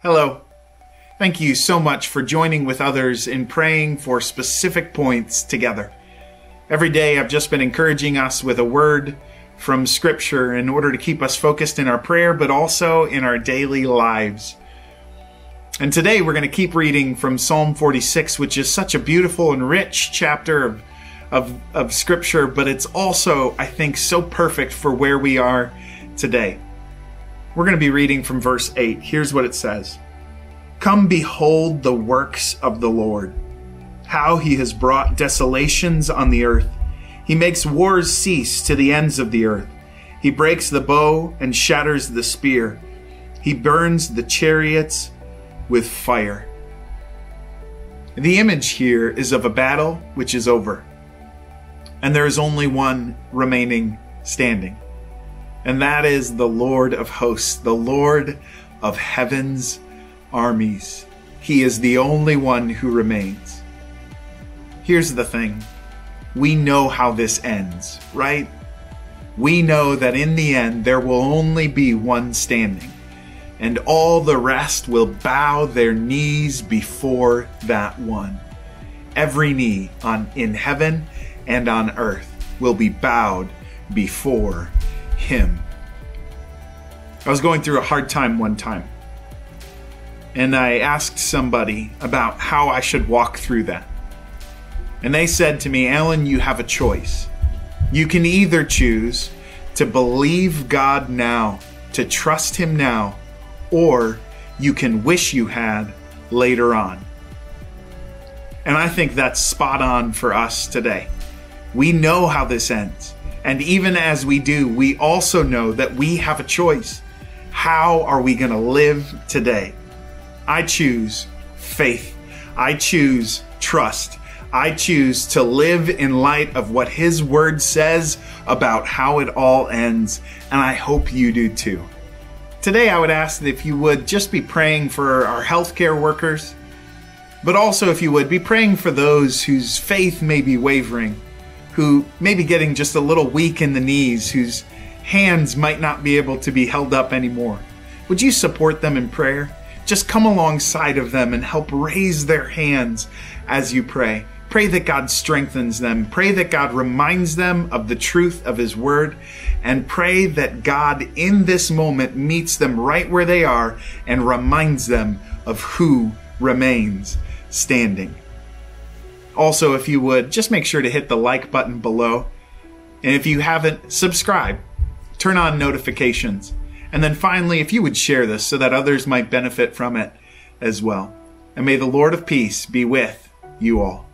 Hello. Thank you so much for joining with others in praying for specific points together. Every day I've just been encouraging us with a word from Scripture in order to keep us focused in our prayer, but also in our daily lives. And today we're going to keep reading from Psalm 46, which is such a beautiful and rich chapter of Scripture, but it's also, I think, so perfect for where we are today. We're going to be reading from verse 8. Here's what it says. Come behold the works of the Lord, how he has brought desolations on the earth. He makes wars cease to the ends of the earth. He breaks the bow and shatters the spear. He burns the chariots with fire. The image here is of a battle which is over, and there is only one remaining standing. And that is the Lord of hosts, the Lord of heaven's armies. He is the only one who remains. Here's the thing. We know how this ends, right? We know that in the end there will only be one standing, and all the rest will bow their knees before that one. Every knee in heaven and on earth will be bowed before him. I was going through a hard time one time, and I asked somebody about how I should walk through that. And they said to me, Alan, you have a choice. You can either choose to believe God now, to trust him now, or you can wish you had later on. And I think that's spot on for us today. We know how this ends. And even as we do, we also know that we have a choice. How are we going to live today? I choose faith. I choose trust. I choose to live in light of what his word says about how it all ends. And I hope you do too. Today I would ask that if you would just be praying for our healthcare workers, but also if you would be praying for those whose faith may be wavering, who may be getting just a little weak in the knees, whose hands might not be able to be held up anymore. Would you support them in prayer? Just come alongside of them and help raise their hands as you pray. Pray that God strengthens them. Pray that God reminds them of the truth of his word. And pray that God in this moment meets them right where they are and reminds them of who remains standing. Also, if you would, just make sure to hit the like button below. And if you haven't, subscribe. Turn on notifications. And then finally, if you would share this so that others might benefit from it as well. And may the Lord of peace be with you all.